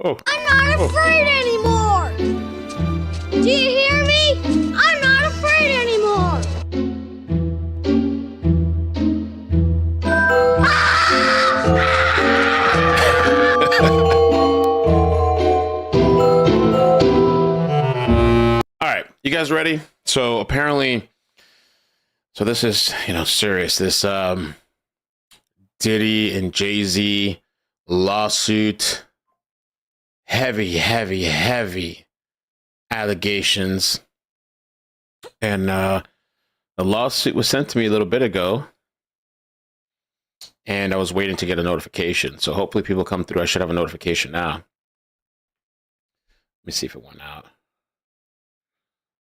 Oh. I'm not afraid anymore! Do you hear me? I'm not afraid anymore! All right, you guys ready? So apparently, this is, serious. This Diddy and jayz lawsuit, heavy allegations. And the lawsuit was sent to me a little bit ago, and I was waiting to get a notification. So hopefully people come through. I should have a notification now. Let me see if it went out.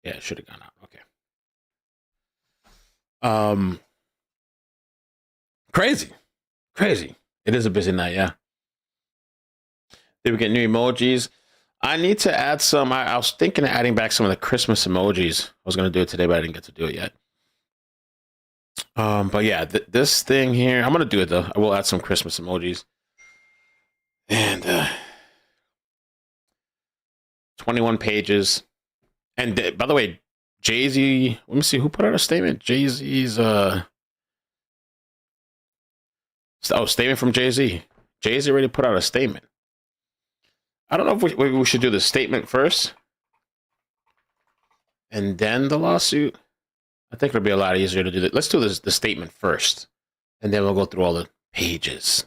Yeah, it should have gone out. Okay. Crazy. It is a busy night, yeah. Did we get new emojis? I need to add some. I was thinking of adding back some of the Christmas emojis. I was going to do it today, but I didn't get to do it yet. But yeah, this thing here, I'm going to do it though. I will add some Christmas emojis. And 21 pages. And by the way, jayz, let me see who put out a statement. Jayz's statement from jayz. Jayz already put out a statement. I don't know if we should do the statement first and then the lawsuit. I think it'll be a lot easier to do that. Let's do the statement first, and then we'll go through all the pages.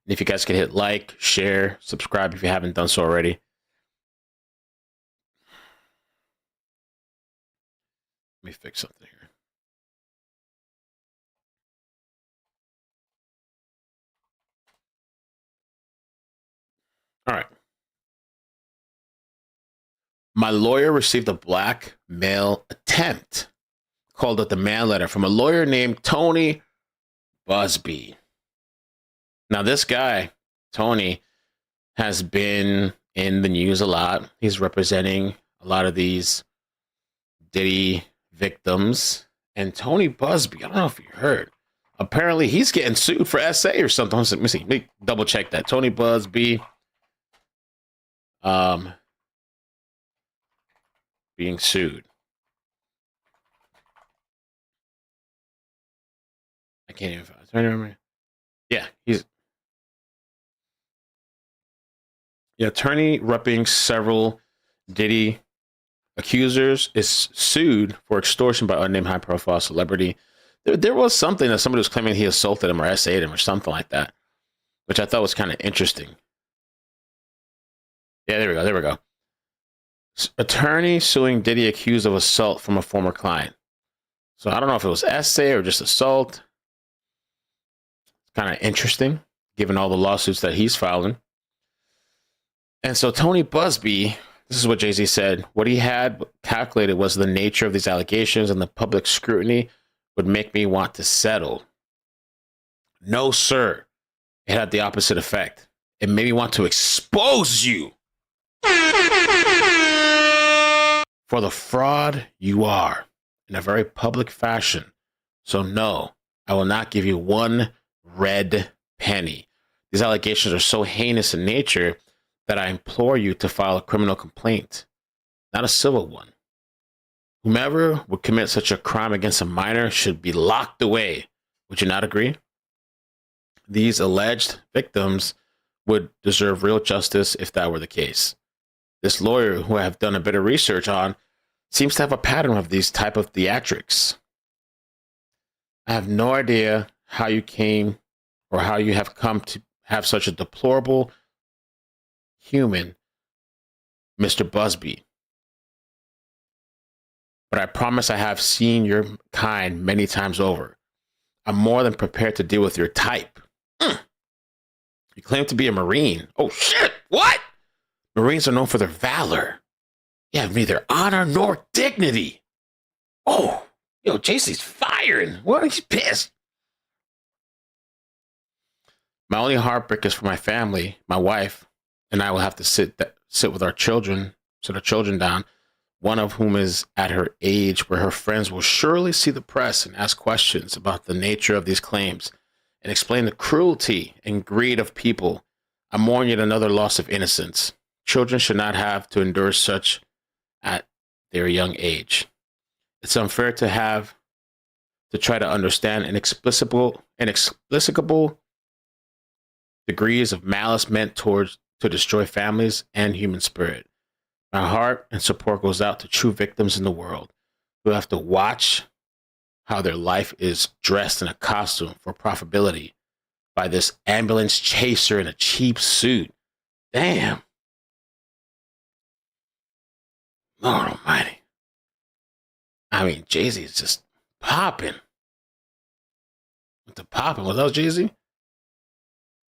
And if you guys could hit like, share, subscribe if you haven't done so already. Let me fix something here. All right. My lawyer received a blackmail attempt, called it the man letter, from a lawyer named Tony Busby. Now, this guy, Tony, has been in the news a lot. He's representing a lot of these Diddy victims. And Tony Busby, I don't know if you heard, apparently he's getting sued for SA or something. Let me see. Let me double check that. Tony Busby. Being sued. I can't even find. Yeah, attorney repping several Diddy accusers is sued for extortion by unnamed high-profile celebrity. There was something that somebody was claiming he assaulted him or SA'd him or something like that, which I thought was kind of interesting. Yeah, there we go. Attorney suing Diddy accused of assault from a former client. So I don't know if it was SA or just assault. It's kind of interesting, given all the lawsuits that he's filing. And so Tony Busby, this is what jayz said, what he had calculated was the nature of these allegations and the public scrutiny would make me want to settle. No, sir. It had the opposite effect. It made me want to expose you for the fraud you are in a very public fashion. So no, I will not give you one red penny. These allegations are so heinous in nature that I implore you to file a criminal complaint, not a civil one. Whomever would commit such a crime against a minor should be locked away. Would you not agree? These alleged victims would deserve real justice if that were the case. This lawyer, who I have done a bit of research on, seems to have a pattern of these type of theatrics. I have no idea how you came or how you have come to have such a deplorable human, Mr. Busby. But I promise I have seen your kind many times over. I'm more than prepared to deal with your type. You claim to be a Marine. Oh, shit. What? Marines are known for their valor. You have neither honor nor dignity. Oh, jayz's firing. What? He's pissed. My only heartbreak is for my family. My wife and I will have to sit with our children, sit our children down, one of whom is at her age where her friends will surely see the press and ask questions about the nature of these claims and explain the cruelty and greed of people I mourn yet another loss of innocence. Children should not have to endure such at their young age. It's unfair to have to try to understand inexplicable degrees of malice meant towards to destroy families and human spirit. My heart and support goes out to true victims in the world who have to watch how their life is dressed in a costume for profitability by this ambulance chaser in a cheap suit. Damn. Lord almighty. I mean, jayz is just popping. What the popping? Was that jayz?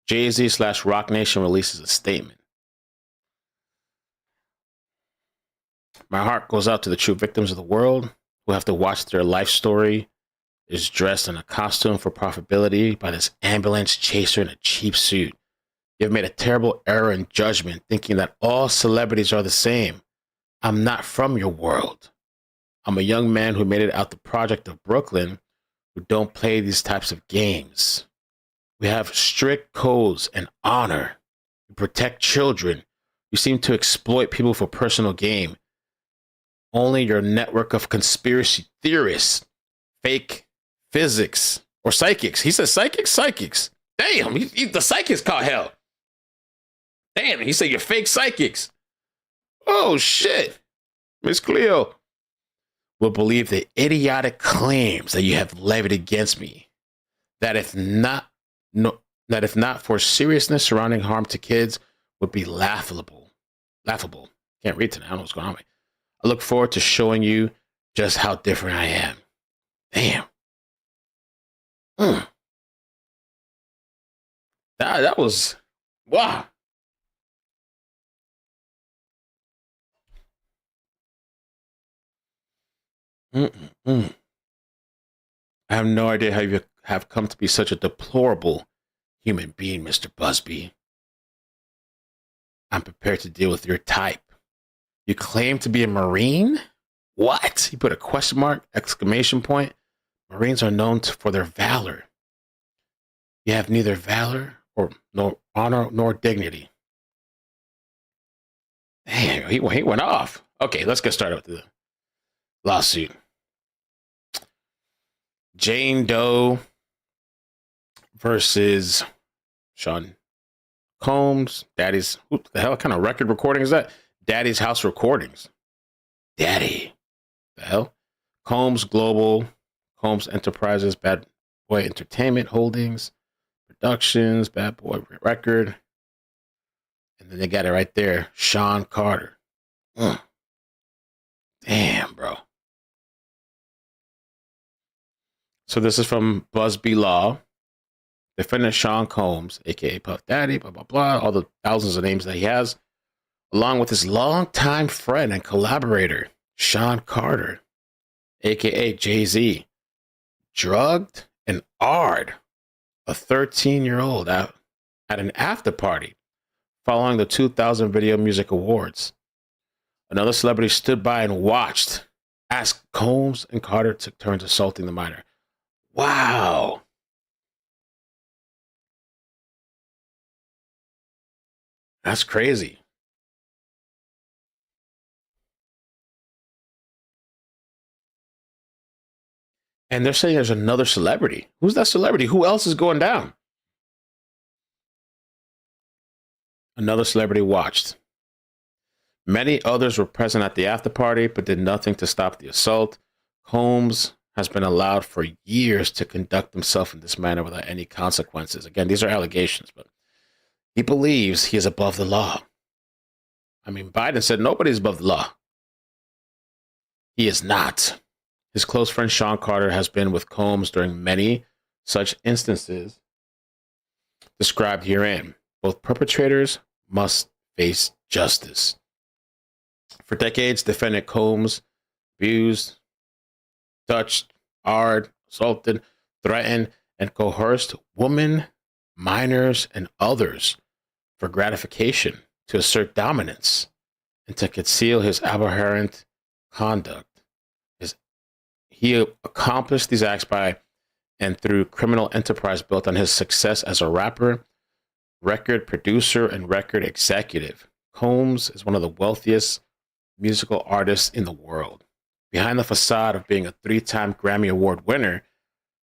jayz / Rock Nation releases a statement. My heart goes out to the true victims of the world who have to watch their life story is dressed in a costume for profitability by this ambulance chaser in a cheap suit. You have made a terrible error in judgment, thinking that all celebrities are the same. I'm not from your world. I'm a young man who made it out the project of Brooklyn who don't play these types of games. We have strict codes and honor. We protect children. You seem to exploit people for personal gain. Only your network of conspiracy theorists, fake physics, or psychics. He said psychics? Psychics. Damn, the psychics caught hell. Damn, he said you're fake psychics. Oh, shit. Miss Cleo will believe the idiotic claims that you have levied against me. That if not for seriousness surrounding harm to kids would be laughable. Can't read tonight. I don't know what's going on with me. I look forward to showing you just how different I am. Damn. That was, wow. I have no idea how you have come to be such a deplorable human being, Mr. Busby. I'm prepared to deal with your type. You claim to be a Marine? What? He put a question mark, exclamation point. Marines are known for their valor. You have neither valor nor honor nor dignity. Damn, he went off. Okay, let's get started with the lawsuit. Jane Doe versus Sean Combs. Daddy's, what the hell kind of record recording is that? Daddy's House Recordings. Daddy. The hell? Combs Global, Combs Enterprises, Bad Boy Entertainment Holdings, Productions, Bad Boy Record. And then they got it right there. Sean Carter. Damn, bro. So this is from Busby Law. Defendant Sean Combs, a.k.a. Puff Daddy, blah, blah, blah, all the thousands of names that he has, along with his longtime friend and collaborator, Sean Carter, a.k.a. jayz, drugged and AR'd a 13-year-old at an after party following the 2000 Video Music Awards. Another celebrity stood by and watched as Combs and Carter took turns assaulting the minor. Wow. That's crazy. And they're saying there's another celebrity. Who's that celebrity? Who else is going down? Another celebrity watched. Many others were present at the after party, but did nothing to stop the assault. Combs has been allowed for years to conduct himself in this manner without any consequences. Again, these are allegations, but he believes he is above the law. I mean, Biden said nobody's above the law. He is not. His close friend Sean Carter has been with Combs during many such instances described herein. Both perpetrators must face justice. For decades, defendant Combs abused, touched, AR'd, assaulted, threatened, and coerced women, minors, and others for gratification, to assert dominance, and to conceal his abhorrent conduct. He accomplished these acts by and through criminal enterprise built on his success as a rapper, record producer, and record executive. Combs is one of the wealthiest musical artists in the world. Behind the facade of being a 3-time Grammy Award winner,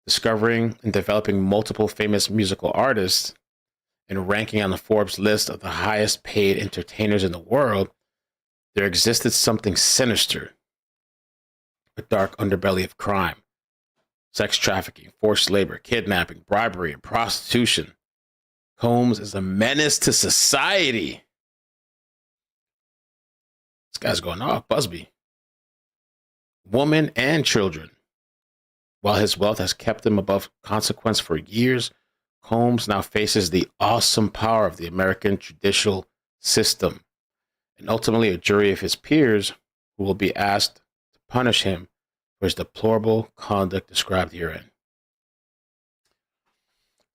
discovering and developing multiple famous musical artists, and ranking on the Forbes list of the highest paid entertainers in the world, there existed something sinister, a dark underbelly of crime, sex trafficking, forced labor, kidnapping, bribery, and prostitution. Combs is a menace to society. This guy's going off, Busby. Women and children. While his wealth has kept him above consequence for years, Combs now faces the awesome power of the American judicial system, and ultimately a jury of his peers who will be asked to punish him for his deplorable conduct described herein.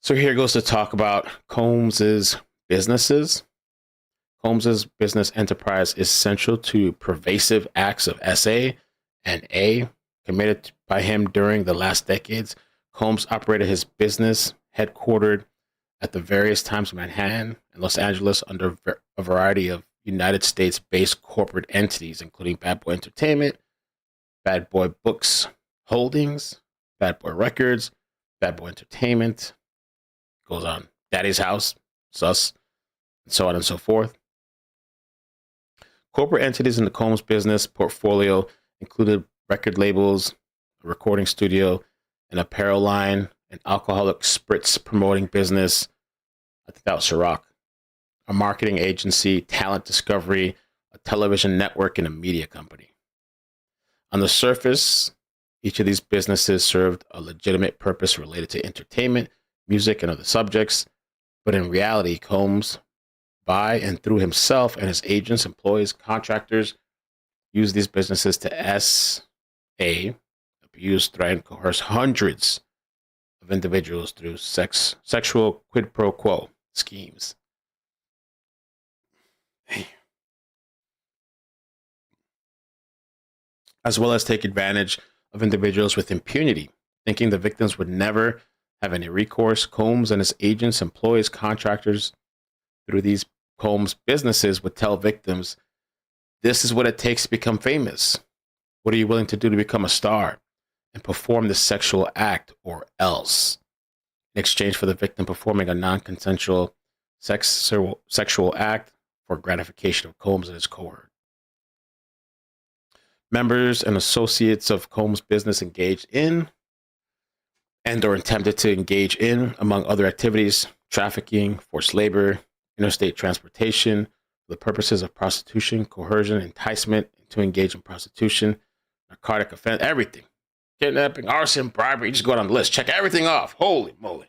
So here goes to talk about Combs's businesses. Combs's business enterprise is central to pervasive acts of SA and A committed by him during the last decades. Combs operated his business headquartered at the various times in Manhattan and Los Angeles under a variety of United States-based corporate entities, including Bad Boy Entertainment, Bad Boy Books Holdings, Bad Boy Records, Bad Boy Entertainment, goes on, Daddy's House, Sus, and so on and so forth. Corporate entities in the Combs business portfolio included record labels, a recording studio, an apparel line, an alcoholic spritz promoting business, I think that was Ciroc, a marketing agency, talent discovery, a television network, and a media company. On the surface, each of these businesses served a legitimate purpose related to entertainment, music, and other subjects, but in reality, Combs, by and through himself and his agents, employees, contractors, used these businesses to S.A., abuse, threaten, coerce hundreds of individuals through sexual quid pro quo schemes. As well as take advantage of individuals with impunity, thinking the victims would never have any recourse. Combs and his agents, employees, contractors through these Combs businesses would tell victims, this is what it takes to become famous. What are you willing to do to become a star and perform this sexual act or else? In exchange for the victim performing a non-consensual sexual act for gratification of Combs and his cohort. Members and associates of Combs' business engaged in and or attempted to engage in, among other activities, trafficking, forced labor, interstate transportation, for the purposes of prostitution, coercion, enticement to engage in prostitution, narcotic offense, everything. Kidnapping, arson, bribery, you just go down the list. Check everything off. Holy moly.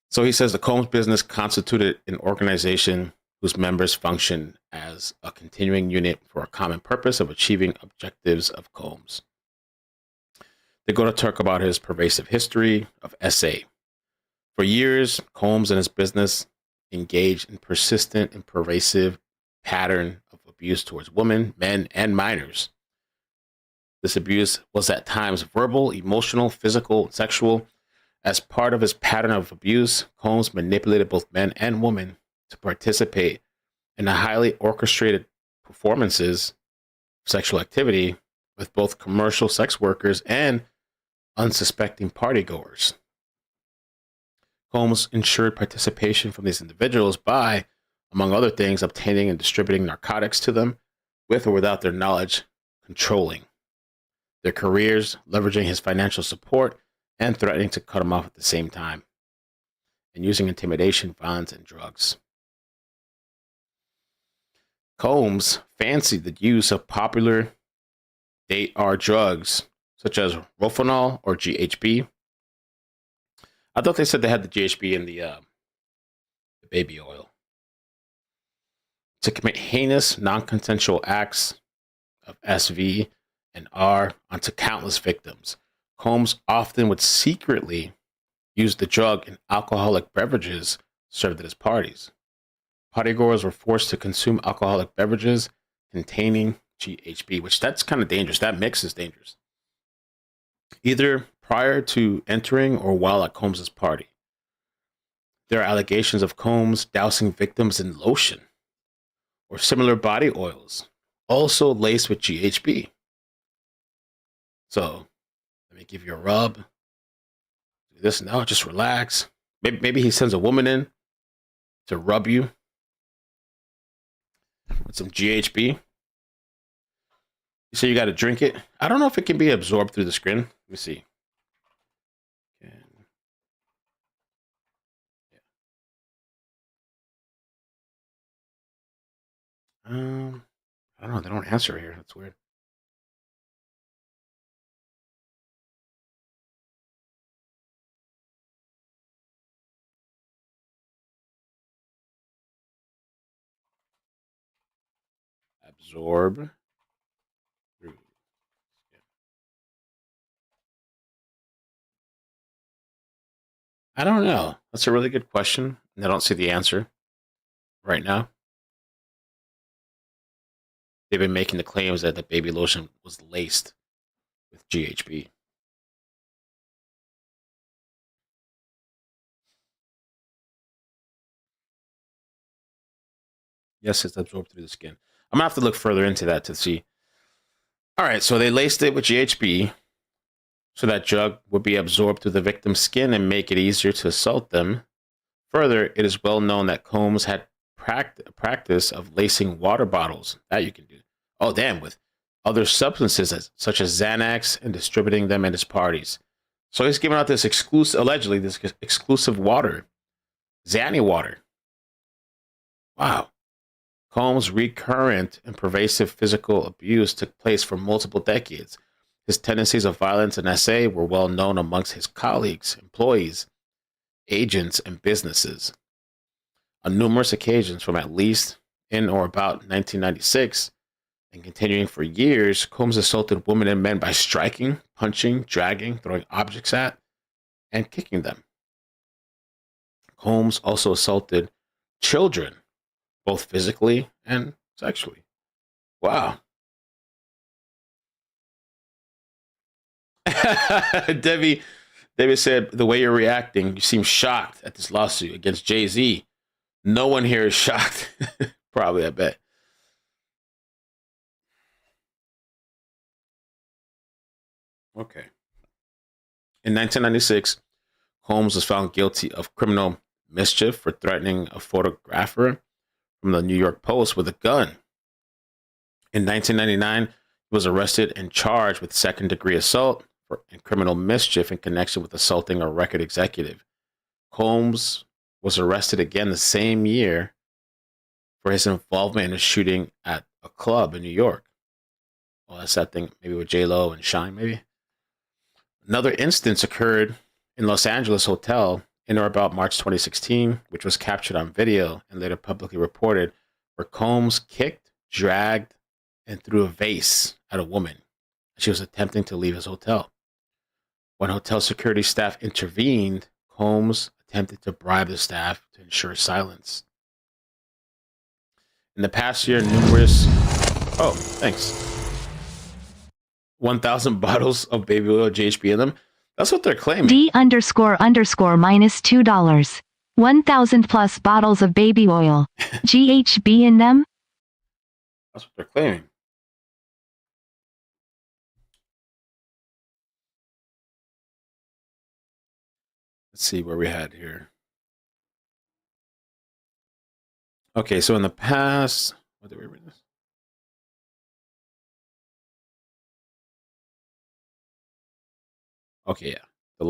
So he says the Combs business constituted an organization whose members function as a continuing unit for a common purpose of achieving objectives of Combs. They go to talk about his pervasive history of SA. For years, Combs and his business engaged in persistent and pervasive pattern of abuse towards women, men, and minors. This abuse was at times verbal, emotional, physical, and sexual. As part of his pattern of abuse, Combs manipulated both men and women to participate in the highly orchestrated performances of sexual activity with both commercial sex workers and unsuspecting partygoers. Combs ensured participation from these individuals by, among other things, obtaining and distributing narcotics to them, with or without their knowledge, controlling their careers, leveraging his financial support, and threatening to cut them off at the same time, and using intimidation, violence, and drugs. Combs fancied the use of popular date-R drugs, such as Rofinol or GHB. I thought they said they had the GHB in the baby oil. To commit heinous, non-consensual acts of SV and R onto countless victims. Combs often would secretly use the drug in alcoholic beverages served at his parties. Partygoers were forced to consume alcoholic beverages containing GHB, which that's kind of dangerous. That mix is dangerous. either prior to entering or while at Combs's party. There are allegations of Combs dousing victims in lotion or similar body oils, also laced with GHB. So let me give you a rub. Do this now, just relax. Maybe he sends a woman in to rub you with some GHB. So you got to drink it. I don't know if it can be absorbed through the skin. Let me see. I don't know. They don't answer here. That's weird. Absorb. I don't know. That's a really good question. And I don't see the answer right now. They've been making the claims that the baby lotion was laced with GHB. Yes, it's absorbed through the skin. I'm gonna have to look further into that to see. All right, so they laced it with GHB so that drug would be absorbed through the victim's skin and make it easier to assault them. Further, it is well known that Combs had practice of lacing water bottles. That you can do. Oh, damn, with other substances such as Xanax and distributing them at his parties. So he's giving out this allegedly, this exclusive water, Xanny water. Wow. Combs' recurrent and pervasive physical abuse took place for multiple decades. His tendencies of violence and SA were well known amongst his colleagues, employees, agents, and businesses. On numerous occasions from at least in or about 1996 and continuing for years, Combs assaulted women and men by striking, punching, dragging, throwing objects at, and kicking them. Combs also assaulted children, both physically and sexually. Wow. Debbie said, the way you're reacting, you seem shocked at this lawsuit against Jay-Z. No one here is shocked. Probably, I bet. Okay. In 1996, Combs was found guilty of criminal mischief for threatening a photographer from the New York Post with a gun. In 1999, he was arrested and charged with second-degree assault and criminal mischief in connection with assaulting a record executive. Combs was arrested again the same year for his involvement in a shooting at a club in New York. Well, that's that thing, maybe with J-Lo and Shine, maybe. Another instance occurred in Los Angeles hotel in or about March 2016, which was captured on video and later publicly reported, where Combs kicked, dragged, and threw a vase at a woman. She was attempting to leave his hotel. When hotel security staff intervened, Combs attempted to bribe the staff to ensure silence. In the past year, numerous... Oh, thanks. 1,000 bottles of baby oil GHB in them. That's what they're claiming. D___ minus $2. 1,000 plus bottles of baby oil. GHB in them? That's what they're claiming. Let's see where we had here. Okay, so in the past, what did we read this? Okay, yeah. The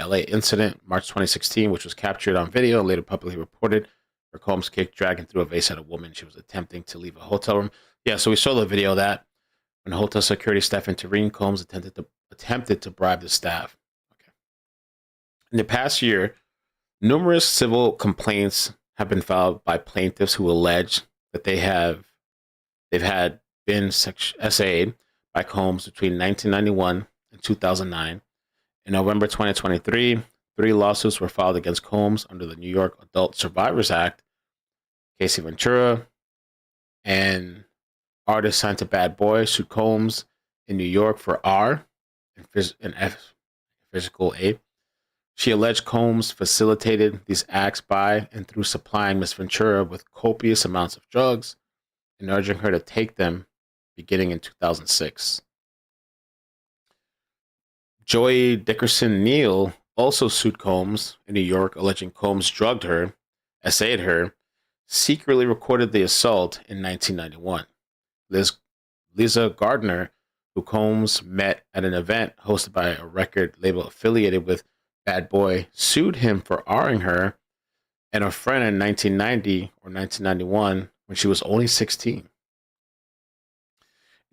LA incident, March 2016, which was captured on video and later publicly reported, where Combs kicked, dragged, and threw a vase at a woman. She was attempting to leave a hotel room. Yeah, so we saw the video of that. When hotel security staff intervened, Combs attempted to bribe the staff. Okay. In the past year, numerous civil complaints have been filed by plaintiffs who allege that they've had been SA'd by Combs between 1991 and 2009. In November 2023, 3 lawsuits were filed against Combs under the New York Adult Survivors Act. Casey Ventura and artist signed to Bad Boy sued Combs in New York for R, and physical aid. She alleged Combs facilitated these acts by and through supplying Miss Ventura with copious amounts of drugs and urging her to take them beginning in 2006. Joy Dickerson Neal also sued Combs in New York, alleging Combs drugged her, essayed her, secretly recorded the assault in 1991. Lisa Gardner, who Combs met at an event hosted by a record label affiliated with Bad Boy, sued him for R-ing her and a friend in 1990 or 1991 when she was only 16.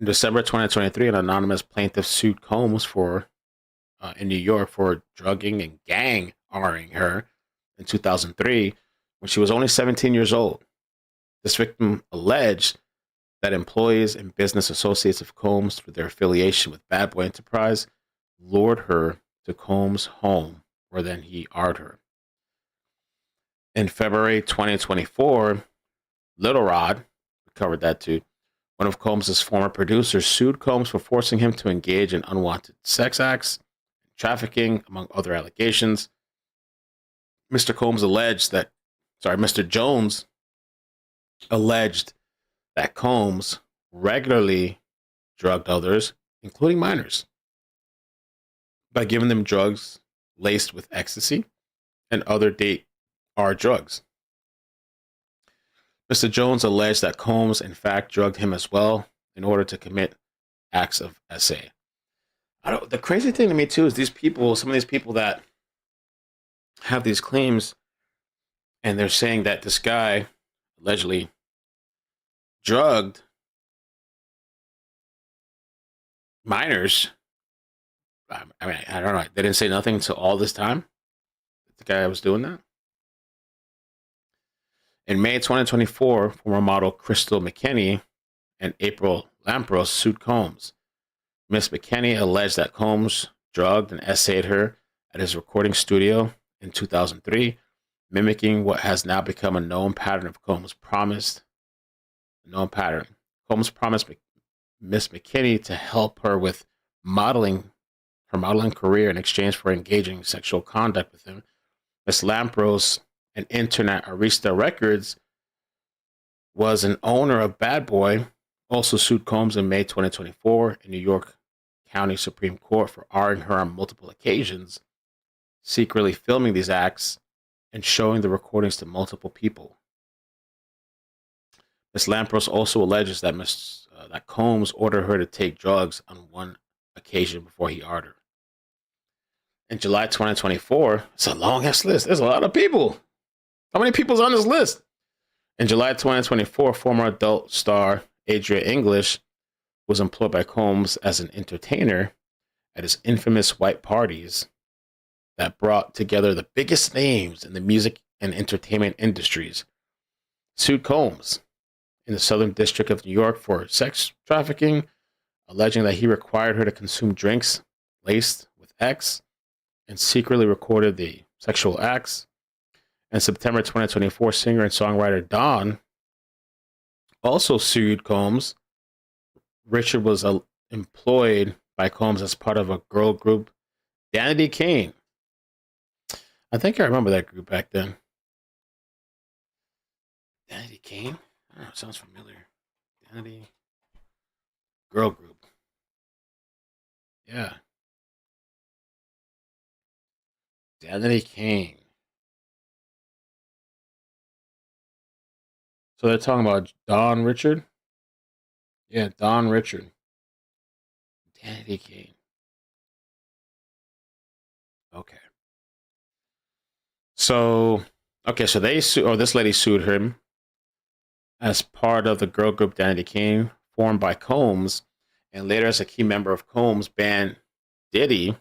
In December 2023, an anonymous plaintiff sued Combs in New York for drugging and gang R-ing her in 2003 when she was only 17 years old. This victim alleged that employees and business associates of Combs, through their affiliation with Bad Boy Enterprise, lured her to Combs' home, where then he R'd her. In February 2024, Little Rod, we covered that too, one of Combs' former producers, sued Combs for forcing him to engage in unwanted sex acts, trafficking, among other allegations. Mr. Jones alleged that Combs regularly drugged others, including minors, by giving them drugs laced with ecstasy and other R drugs. Mr. Jones alleged that Combs, in fact, drugged him as well in order to commit acts of SA. The crazy thing to me, too, is some of these people that have these claims, and they're saying that this guy allegedly drugged minors. I mean, I don't know. They didn't say nothing until all this time. The guy was doing that. In May 2024, former model Crystal McKinney and April Lampros sued Combs. Miss McKinney alleged that Combs drugged and essayed her at his recording studio in 2003, mimicking what has now become a known pattern of Combs promised. Combs promised Miss McKinney to help her with her modeling career in exchange for engaging in sexual conduct with him. Miss Lampros, an intern at Arista Records, was an owner of Bad Boy, also sued Combs in May 2024 in New York County Supreme Court for R-ing her on multiple occasions, secretly filming these acts and showing the recordings to multiple people. Ms. Lampros also alleges that that Combs ordered her to take drugs on one occasion before he R'd her. In July 2024, it's a long-ass list. There's a lot of people. How many people's on this list? In July 2024, former adult star Adria English was employed by Combs as an entertainer at his infamous white parties that brought together the biggest names in the music and entertainment industries. Sued Combs in the Southern District of New York for sex trafficking, alleging that he required her to consume drinks laced with X and secretly recorded the sexual acts. In September 2024, singer and songwriter Dawn also sued Combs. Richard was employed by Combs as part of a girl group, Danity Kane. I think I remember that group back then. Danity Kane? I don't know, it sounds familiar. Danity girl group. Yeah. Danity Kane. So they're talking about Don Richard? Yeah, Don Richard. Danity Kane. Okay. So this lady sued him as part of the girl group Danity Kane, formed by Combs, and later as a key member of Combs' band Diddy,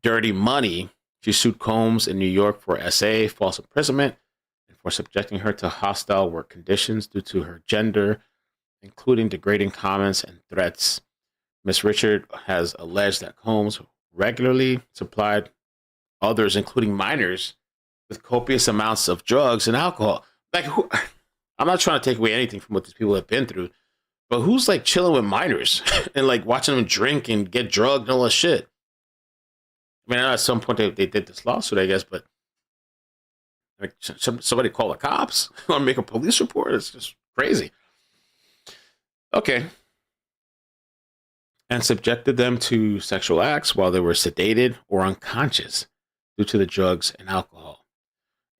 Dirty Money. She sued Combs in New York for SA, false imprisonment, and for subjecting her to hostile work conditions due to her gender, including degrading comments and threats. Ms. Richard has alleged that Combs regularly supplied others, including minors, with copious amounts of drugs and alcohol. I'm not trying to take away anything from what these people have been through, But who's like chilling with minors and like watching them drink and get drugged and all that shit? I mean, I know at some point they did this lawsuit, I guess, but like somebody call the cops or make a police report. It's just crazy. Okay. And subjected them to sexual acts while they were sedated or unconscious due to the drugs and alcohol.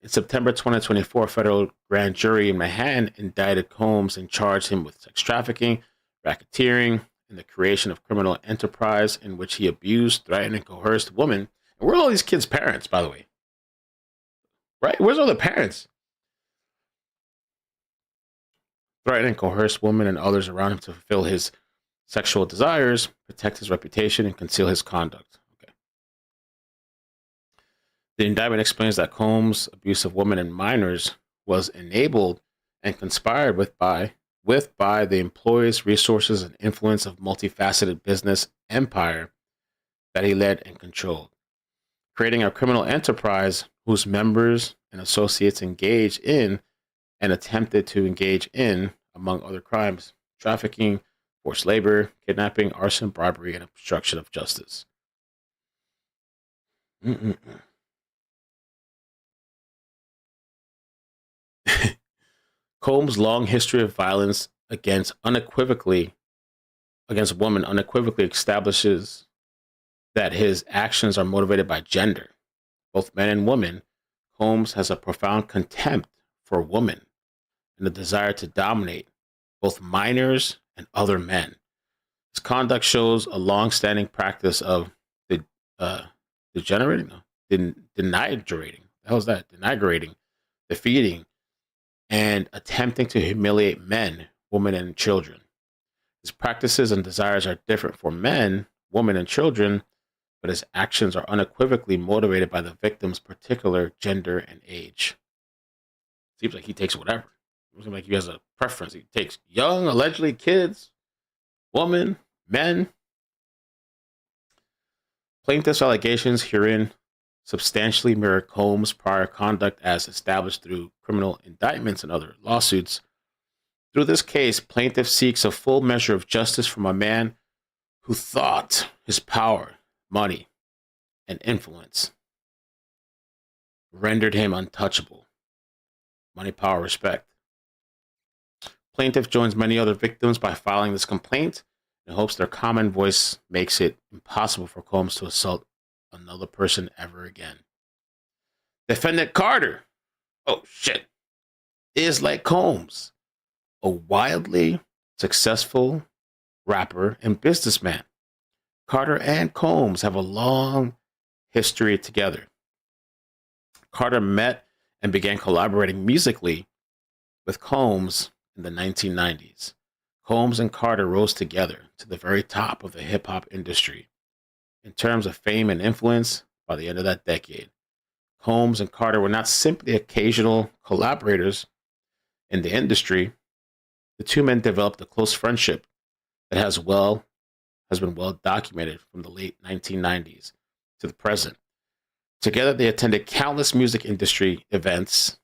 In September 2024, a federal grand jury in Manhattan indicted Combs and charged him with sex trafficking, racketeering, and the creation of criminal enterprise in which he abused, threatened, and coerced women. And where are all these kids' parents, by the way? Right? Where's all the parents? Threatened and coerced women and others around him to fulfill his sexual desires, protect his reputation, and conceal his conduct. Okay. The indictment explains that Combs' abuse of women and minors was enabled and conspired with by the employees, resources, and influence of multifaceted business empire that he led and controlled, creating a criminal enterprise whose members and associates engaged in and attempted to engage in, among other crimes, trafficking, forced labor, kidnapping, arson, bribery, and obstruction of justice. Combs' long history of violence against women unequivocally establishes that his actions are motivated by gender. Both men and women, Combs has a profound contempt for women and a desire to dominate both minors and other men. His conduct shows a long-standing practice of denigrating. The hell is that? Denigrating, defeating, and attempting to humiliate men, women, and children. His practices and desires are different for men, women, and children, but his actions are unequivocally motivated by the victim's particular gender and age. Seems like he takes whatever. It seems like he has a preference. He takes young, allegedly kids, women, men. Plaintiff's allegations herein substantially mirror Combs' prior conduct as established through criminal indictments and other lawsuits. Through this case, plaintiff seeks a full measure of justice from a man who thought his power, money, and influence rendered him untouchable. Money, power, respect. Plaintiff joins many other victims by filing this complaint in hopes their common voice makes it impossible for Combs to assault another person ever again. Defendant Carter, oh shit, is like Combs, a wildly successful rapper and businessman. Carter and Combs have a long history together. Carter met and began collaborating musically with Combs in the 1990s. Combs and Carter rose together to the very top of the hip-hop industry. In terms of fame and influence, by the end of that decade, Combs and Carter were not simply occasional collaborators in the industry. The two men developed a close friendship that has been well documented from the late 1990s to the present. Together, they attended countless music industry events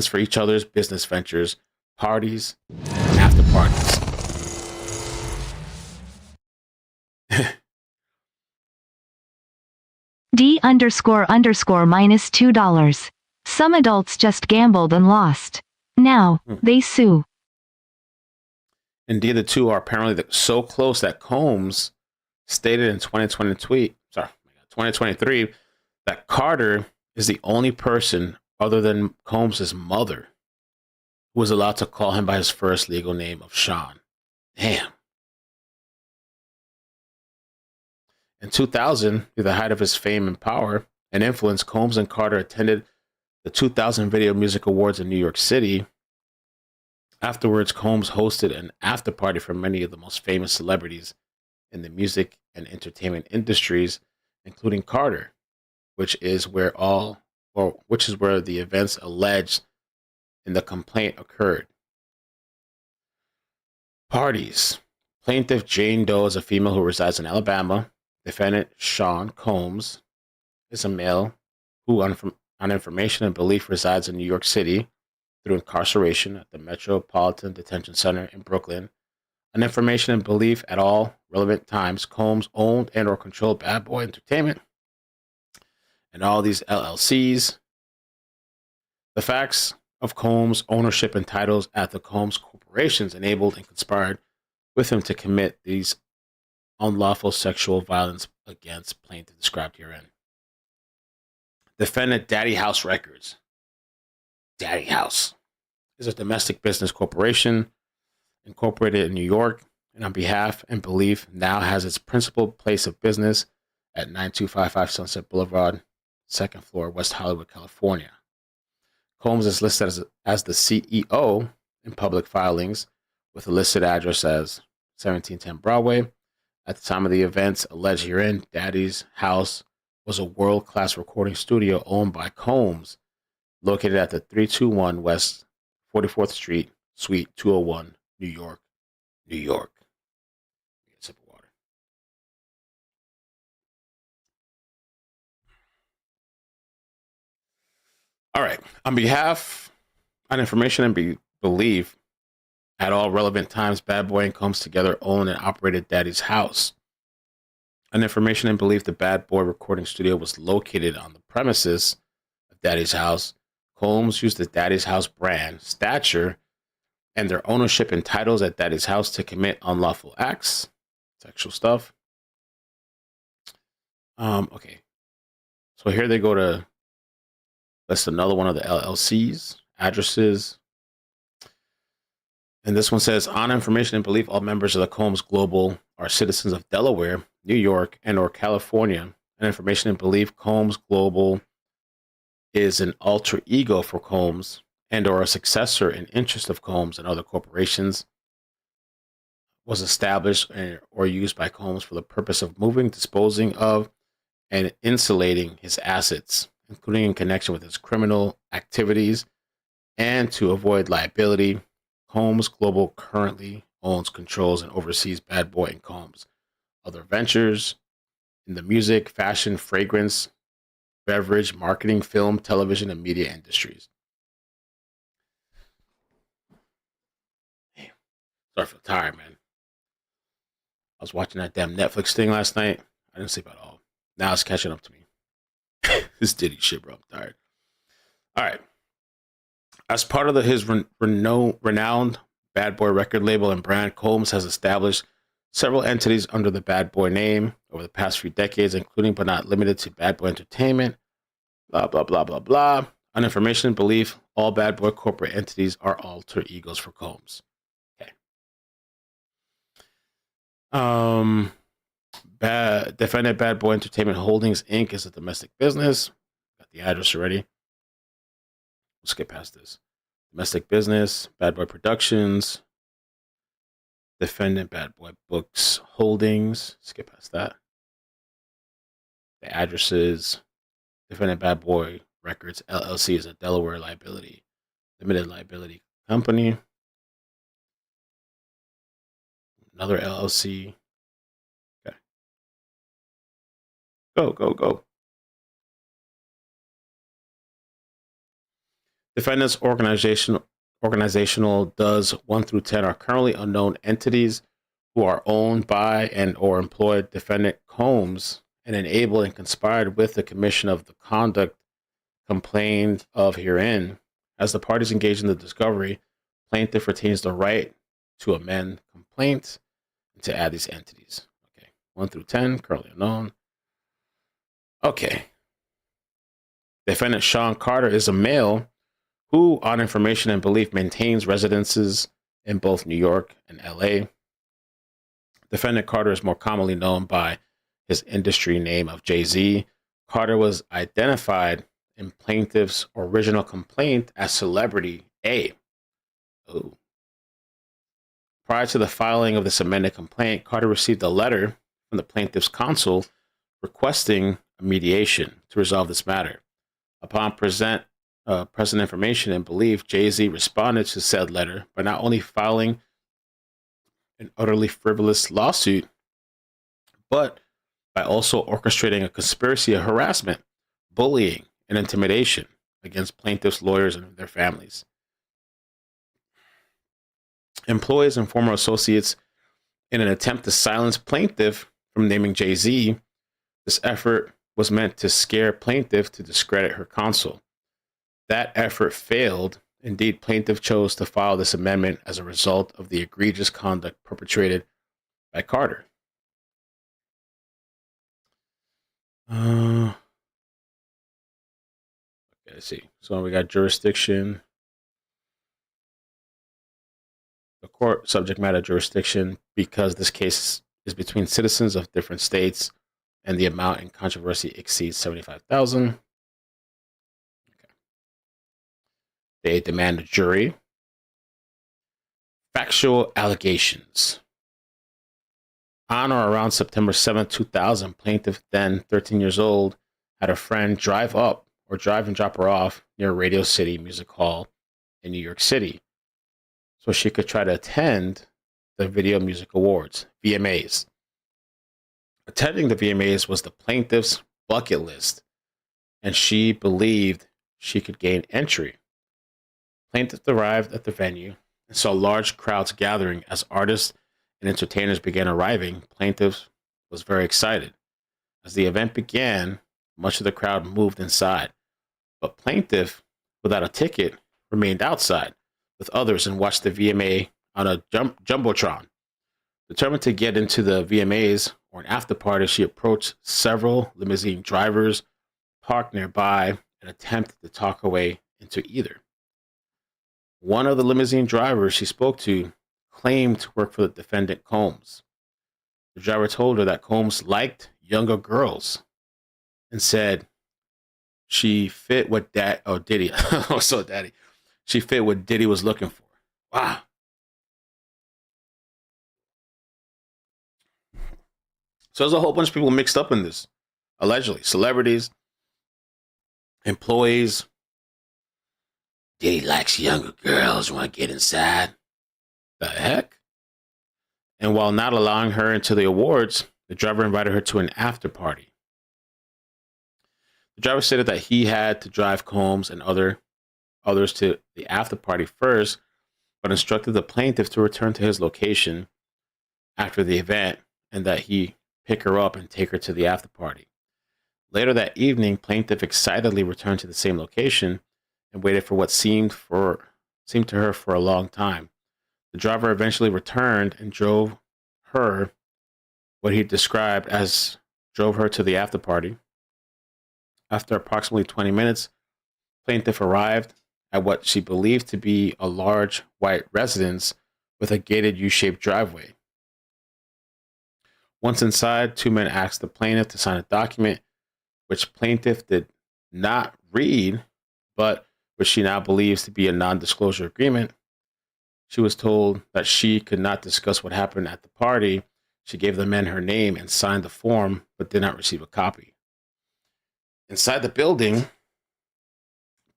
for each other's business ventures, parties, and after parties. D___ Some adults just gambled and lost. Now, they sue. Indeed, the two are apparently so close that Combs stated in 2023 that Carter is the only person other than Combs' mother who was allowed to call him by his first legal name of Sean. Damn. In 2000, through the height of his fame and power and influence, Combs and Carter attended the 2000 Video Music Awards in New York City. Afterwards, Combs hosted an after party for many of the most famous celebrities in the music and entertainment industries, including Carter, which is where the events alleged in the complaint occurred. Parties. Plaintiff Jane Doe is a female who resides in Alabama. Defendant Sean Combs is a male who, on information and belief, resides in New York City through incarceration at the Metropolitan Detention Center in Brooklyn. On information and belief at all relevant times, Combs owned and or controlled Bad Boy Entertainment and all these LLCs. The facts of Combs' ownership and titles at the Combs corporations enabled and conspired with him to commit these unlawful sexual violence against plaintiff described herein. Defendant Daddy House Records. Daddy House is a domestic business corporation incorporated in New York, and on behalf and belief now has its principal place of business at 9255 Sunset Boulevard, second floor, West Hollywood, California. Combs is listed as the CEO in public filings with a listed address as 1710 Broadway. At the time of the events alleged herein, Daddy's House was a world-class recording studio owned by Combs, located at the 321 West 44th Street, Suite 201, New York, New York. Get a sip of water. All right. On behalf, on information and belief, at all relevant times, Bad Boy and Combs together owned and operated Daddy's House. On information and belief, the Bad Boy recording studio was located on the premises of Daddy's House. Combs used the Daddy's House brand, stature, and their ownership and titles at Daddy's House to commit unlawful acts, sexual stuff. Okay. So here they go to list another one of the LLCs, addresses. And this one says, on information and belief, all members of the Combs Global are citizens of Delaware, New York, and or California. And information and belief, Combs Global is an alter ego for Combs and or a successor in interest of Combs and other corporations, was established or used by Combs for the purpose of moving, disposing of, and insulating his assets, including in connection with his criminal activities, and to avoid liability. Combs Global currently owns, controls, and oversees Bad Boy and Combs' other ventures in the music, fashion, fragrance, beverage, marketing, film, television, and media industries. Damn. Sorry for tired, man. I was watching that damn Netflix thing last night. I didn't sleep at all. Now it's catching up to me. This Diddy shit, bro. I'm tired. All right. As part of his renowned Bad Boy record label and brand, Combs has established several entities under the Bad Boy name over the past few decades, including but not limited to Bad Boy Entertainment, blah, blah, blah, blah, blah. On information and belief, all Bad Boy corporate entities are alter egos for Combs. Okay. Defendant Bad Boy Entertainment Holdings, Inc. is a domestic business. Got the address already. We'll skip past this. Domestic business, Bad Boy Productions, Defendant Bad Boy Books Holdings. Skip past that. The addresses, Defendant Bad Boy Records LLC is a Delaware liability, limited liability company. Another LLC. Okay. Go. Defendants organizational does 1 through 10 are currently unknown entities who are owned by and or employed defendant Combs and enabled and conspired with the commission of the conduct complained of herein. As the parties engage in the discovery, plaintiff retains the right to amend complaint and to add these entities. Okay, 1 through 10 currently unknown. Okay. Defendant Sean Carter is a male who, on information and belief, maintains residences in both New York and LA. Defendant Carter is more commonly known by his industry name of jayz. Carter was identified in plaintiff's original complaint as Celebrity A. Ooh. Prior to the filing of this amended complaint, Carter received a letter from the plaintiff's counsel requesting a mediation to resolve this matter. Upon present information and belief, jayz responded to said letter by not only filing an utterly frivolous lawsuit, but by also orchestrating a conspiracy of harassment, bullying, and intimidation against plaintiffs' lawyers and their families. Employees and former associates In an attempt to silence plaintiff from naming Jay-Z, this effort was meant to scare plaintiff to discredit her counsel. That effort failed. Indeed, plaintiff chose to file this amendment as a result of the egregious conduct perpetrated by Carter. Okay, let's see. So we got jurisdiction. The court subject matter jurisdiction, because this case is between citizens of different states and the amount in controversy exceeds $75,000. Okay. They demand a jury. Factual allegations. On or around September 7, 2000, plaintiff, then 13 years old, had a friend drive and drop her off near Radio City Music Hall in New York City so she could try to attend the Video Music Awards, VMAs. Attending the VMAs was the plaintiff's bucket list, and she believed she could gain entry. Plaintiff arrived at the venue and saw large crowds gathering as artists and entertainers began arriving. Plaintiff was very excited. As the event began, much of the crowd moved inside, but plaintiff, without a ticket, remained outside with others and watched the VMA on a jumbotron. Determined to get into the VMAs or an after party, she approached several limousine drivers parked nearby and attempted to talk her way into either. One of the limousine drivers she spoke to claimed to work for the defendant Combs. The driver told her that Combs liked younger girls and said she fit what Diddy. Daddy. She fit what Diddy was looking for. Wow. So there's a whole bunch of people mixed up in this, allegedly. Celebrities, employees. Diddy likes younger girls, want to get inside. The heck? And while not allowing her into the awards, the driver invited her to an after party. The driver stated that he had to drive Combs and others to the after party first, but instructed the plaintiff to return to his location after the event and that he pick her up and take her to the after party. Later that evening, plaintiff excitedly returned to the same location and waited for what seemed to her for a long time. The driver eventually returned and drove her to the after party. After approximately 20 minutes, plaintiff arrived at what she believed to be a large white residence with a gated U-shaped driveway. Once inside, two men asked the plaintiff to sign a document, which plaintiff did not read, but which she now believes to be a non-disclosure agreement. She was told that she could not discuss what happened at the party. She gave the men her name and signed the form, but did not receive a copy. Inside the building,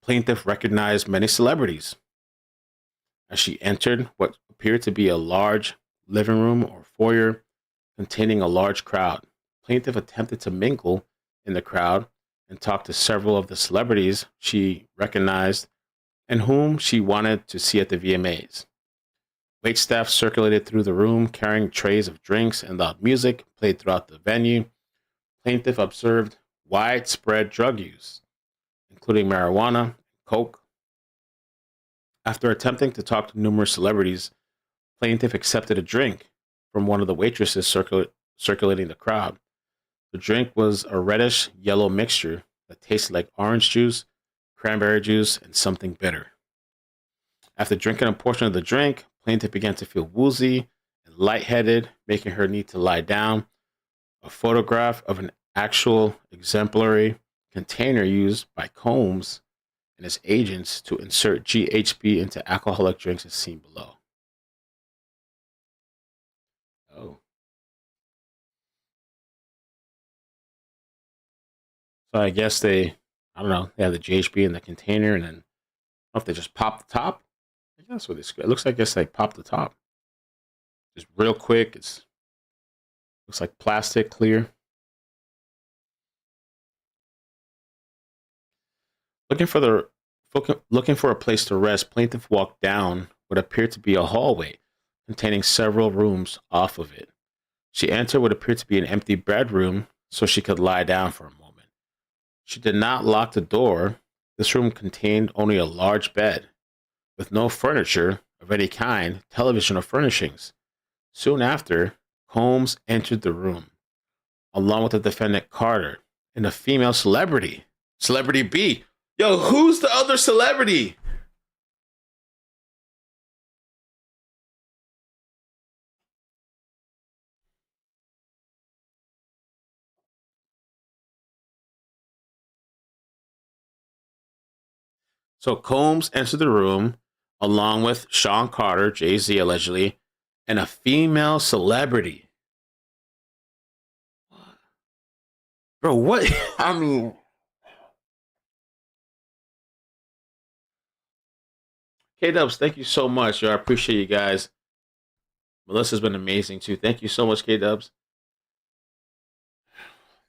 plaintiff recognized many celebrities. As she entered what appeared to be a large living room or foyer containing a large crowd, plaintiff attempted to mingle in the crowd and talk to several of the celebrities she recognized and whom she wanted to see at the VMAs. Waitstaff circulated through the room carrying trays of drinks, and loud music played throughout the venue. Plaintiff observed widespread drug use, including marijuana, coke. After attempting to talk to numerous celebrities, plaintiff accepted a drink from one of the waitresses circulating the crowd. The drink was a reddish yellow mixture that tasted like orange juice, cranberry juice, and something bitter. After drinking a portion of the drink, plaintiff began to feel woozy and lightheaded, making her need to lie down. A photograph of an actual exemplary container used by Combs and his agents to insert GHB into alcoholic drinks is seen below. Oh. So I guess they have the GHB in the container, and then I don't know if they just pop the top. I guess that's what it looks like. I guess they pop the top. Just real quick. Looks like plastic, clear. Looking for a place to rest, plaintiff walked down what appeared to be a hallway containing several rooms off of it. She entered what appeared to be an empty bedroom so she could lie down for a moment. She did not lock the door. This room contained only a large bed with no furniture of any kind, television, or furnishings. Soon after, Combs entered the room, along with the defendant Carter and a female celebrity, Celebrity B. Yo, who's the other celebrity? So Combs entered the room along with Sean Carter, Jay-Z allegedly, and a female celebrity. Bro, what? I mean, K-Dubs, thank you so much. Yo, I appreciate you guys. Melissa's been amazing too. Thank you so much, K-Dubs.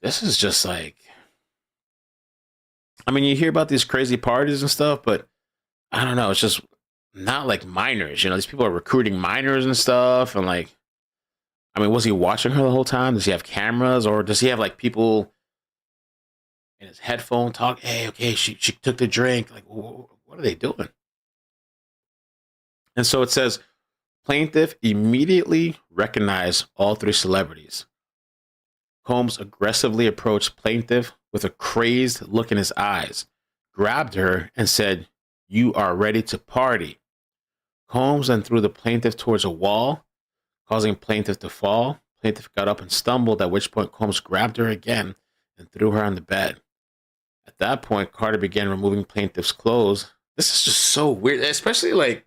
This is just like, I mean, you hear about these crazy parties and stuff, but I don't know. It's just not like minors. You know, these people are recruiting minors and stuff. And like, I mean, was he watching her the whole time? Does he have cameras, or does he have like people in his headphone talk? Hey, okay, she took the drink. Like, what are they doing? And so it says, plaintiff immediately recognized all three celebrities. Combs aggressively approached plaintiff with a crazed look in his eyes, grabbed her, and said, "You are ready to party." Combs then threw the plaintiff towards a wall, causing plaintiff to fall. Plaintiff got up and stumbled, at which point Combs grabbed her again and threw her on the bed. At that point, Carter began removing plaintiff's clothes. This is just so weird, especially like,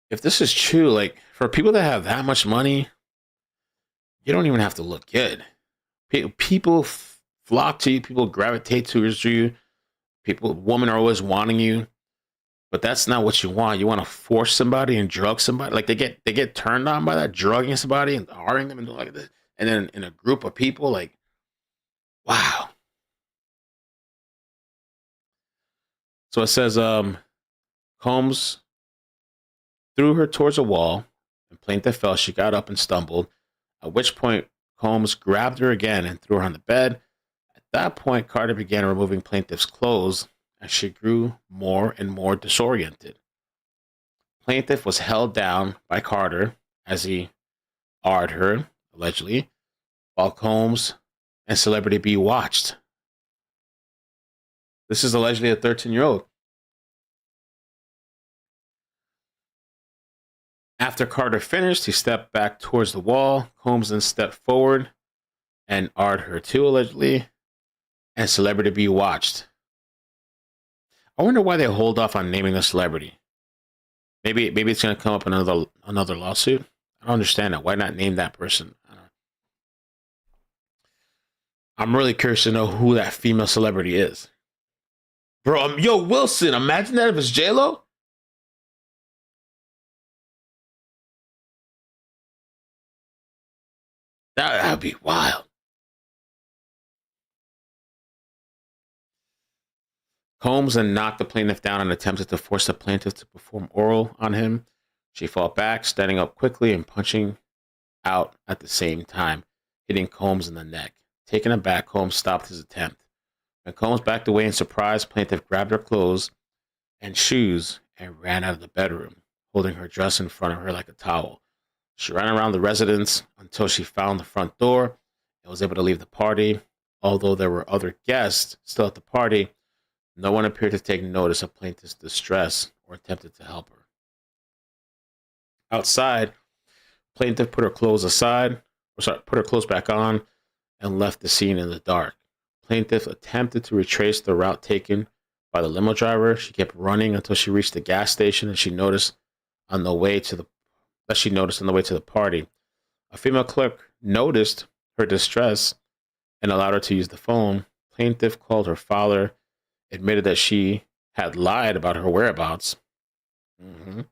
if this is true, like for people that have that much money, you don't even have to look good. People flock to you. People gravitate towards you. Women are always wanting you, but that's not what you want. You want to force somebody and drug somebody. Like they get turned on by that, drugging somebody and hurting them and doing like this. And then in a group of people, like, wow. So it says, Combs threw her towards a wall, and plaintiff fell. She got up and stumbled, at which point Combs grabbed her again and threw her on the bed. At that point, Carter began removing plaintiff's clothes as she grew more and more disoriented. Plaintiff was held down by Carter as he arred her, allegedly, while Combs and Celebrity B watched. This is allegedly a 13-year-old. After Carter finished, he stepped back towards the wall. Combs then stepped forward and arred her too, allegedly, and Celebrity B watched. I wonder why they hold off on naming the celebrity. Maybe it's going to come up in another lawsuit. I don't understand that. Why not name that person? I don't know. I'm really curious to know who that female celebrity is. Bro, yo, Wilson, imagine that if it's J-Lo. That'd be wild. Combs then knocked the plaintiff down and attempted to force the plaintiff to perform oral on him. She fought back, standing up quickly and punching out at the same time, hitting Combs in the neck. Taken aback, Combs stopped his attempt. When Combs backed away in surprise, plaintiff grabbed her clothes and shoes and ran out of the bedroom, holding her dress in front of her like a towel. She ran around the residence until she found the front door and was able to leave the party. Although there were other guests still at the party, no one appeared to take notice of plaintiff's distress or attempted to help her. Outside, plaintiff put her clothes back on and left the scene in the dark. Plaintiff attempted to retrace the route taken by the limo driver. She kept running until she reached the gas station, and she noticed on the way to the party. A female clerk noticed her distress and allowed her to use the phone. Plaintiff called her father, admitted that she had lied about her whereabouts, and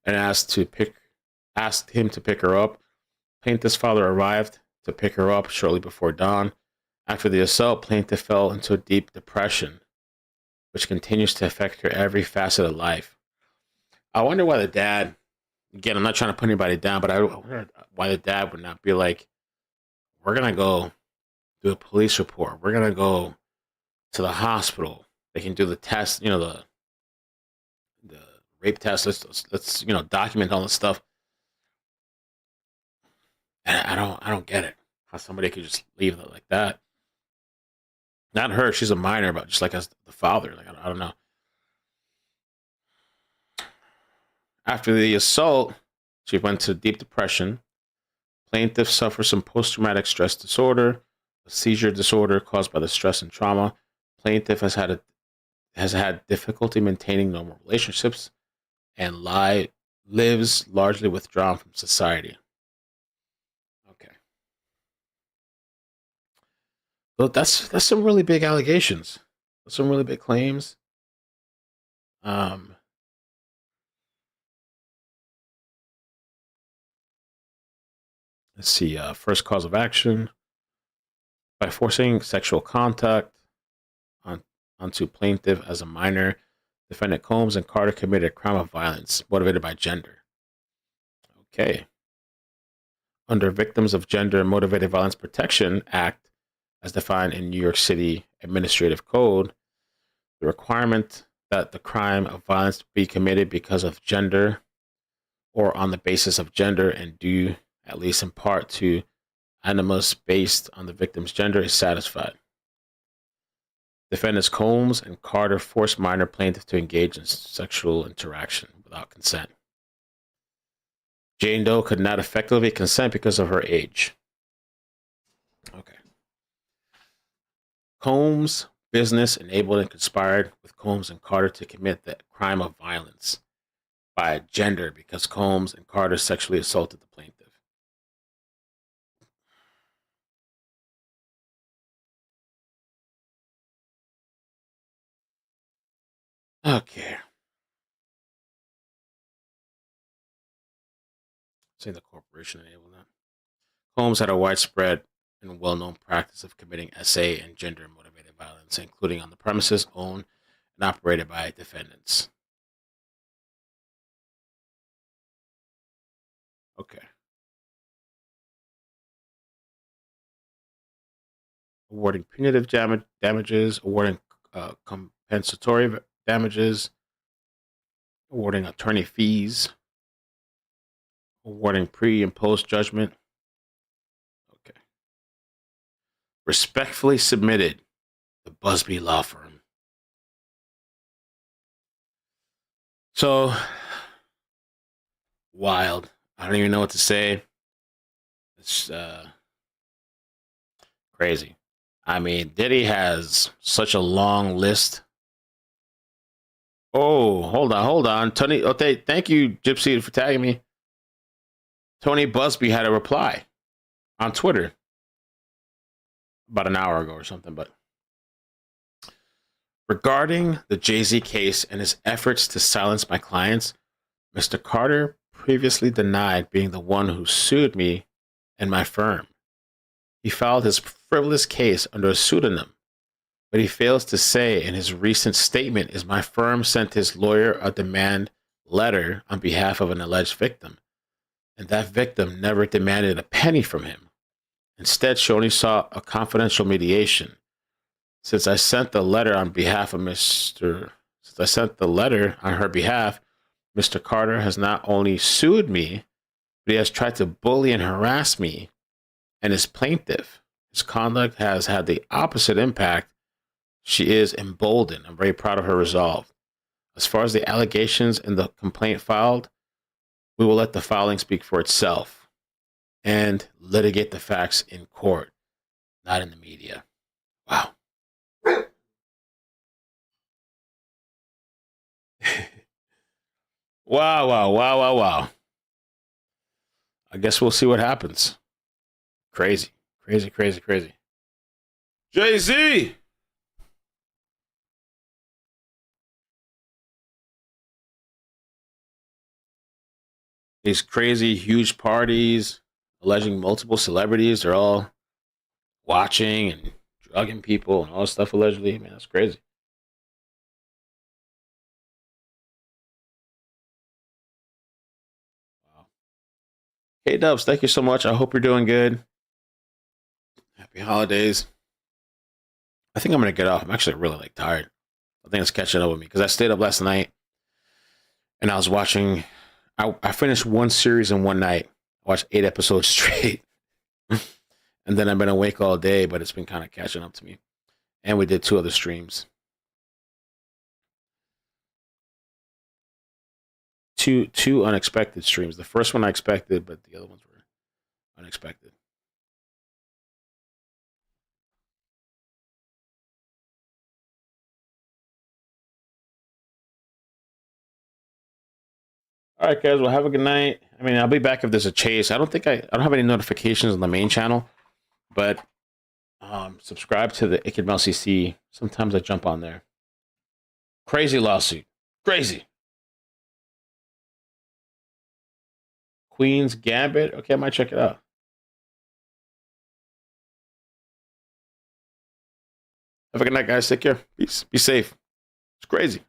asked him to pick her up. Plaintiff's father arrived to pick her up shortly before dawn. After the assault, plaintiff fell into a deep depression, which continues to affect her every facet of life. I wonder why the dad. Again, I'm not trying to put anybody down, but I wonder why the dad would not be like, "We're gonna go do a police report. We're gonna go to the hospital. They can do the test. The rape test. Let's document all this stuff." And I don't get it. How somebody could just leave it like that. Not her. She's a minor, but just like as the father. Like I don't know. After the assault, she went to deep depression. Plaintiff suffers from post-traumatic stress disorder, a seizure disorder caused by the stress and trauma. Plaintiff has had difficulty maintaining normal relationships and lives largely withdrawn from society. Okay, well, that's some really big allegations. That's some really big claims. Um, let's see. First cause of action by forcing sexual contact on onto plaintiff as a minor. Defendant Combs and Carter committed a crime of violence motivated by gender. Okay. Under Victims of Gender Motivated Violence Protection Act, as defined in New York City Administrative Code, the requirement that the crime of violence be committed because of gender or on the basis of gender and due, at least in part, to animus based on the victim's gender is satisfied. Defendants Combs and Carter forced minor plaintiff to engage in sexual interaction without consent. Jane Doe could not effectively consent because of her age. Okay. Combs' business enabled and conspired with Combs and Carter to commit the crime of violence by gender because Combs and Carter sexually assaulted the plaintiff. Okay. Say the corporation enabled that. Combs had a widespread and well-known practice of committing SA and gender-motivated violence, including on the premises owned and operated by defendants. Okay. Awarding punitive damages, awarding compensatory damages, awarding attorney fees, awarding pre and post judgment. Okay. Respectfully submitted, the Busby Law Firm. So wild. I don't even know what to say. It's crazy. I mean, Diddy has such a long list. Oh, hold on. Tony, okay, thank you, Gypsy, for tagging me. Tony Busby had a reply on Twitter about an hour ago or something, but regarding the Jay-Z case and his efforts to silence my clients, Mr. Carter previously denied being the one who sued me and my firm. He filed his frivolous case under a pseudonym, but he fails to say in his recent statement is my firm sent his lawyer a demand letter on behalf of an alleged victim, and that victim never demanded a penny from him. Instead, she only sought a confidential mediation. Since I sent the letter on her behalf, Mr. Carter has not only sued me, but he has tried to bully and harass me and his plaintiff. His conduct has had the opposite impact. She is emboldened. I'm very proud of her resolve. As far as the allegations in the complaint filed, we will let the filing speak for itself and litigate the facts in court, not in the media. Wow. Wow. I guess we'll see what happens. Crazy. Jay-Z! These crazy, huge parties, alleging multiple celebrities, they're all watching and drugging people and all this stuff allegedly. Man, that's crazy. Hey Dubs, thank you so much. I hope you're doing good. Happy holidays. I think I'm gonna get off. I'm actually really like tired. I think it's catching up with me because I stayed up last night and I was watching. I finished one series in one night. I watched 8 episodes straight, and then I've been awake all day. But it's been kind of catching up to me. And we did 2 other streams. Two unexpected streams. The first one I expected, but the other ones were unexpected. All right, guys. Well, have a good night. I mean, I'll be back if there's a chase. I don't have any notifications on the main channel, but subscribe to the Ikid CC. Sometimes I jump on there. Crazy lawsuit. Crazy. Queen's Gambit. Okay, I might check it out. Have a good night, guys. Take care. Peace. Be safe. It's crazy.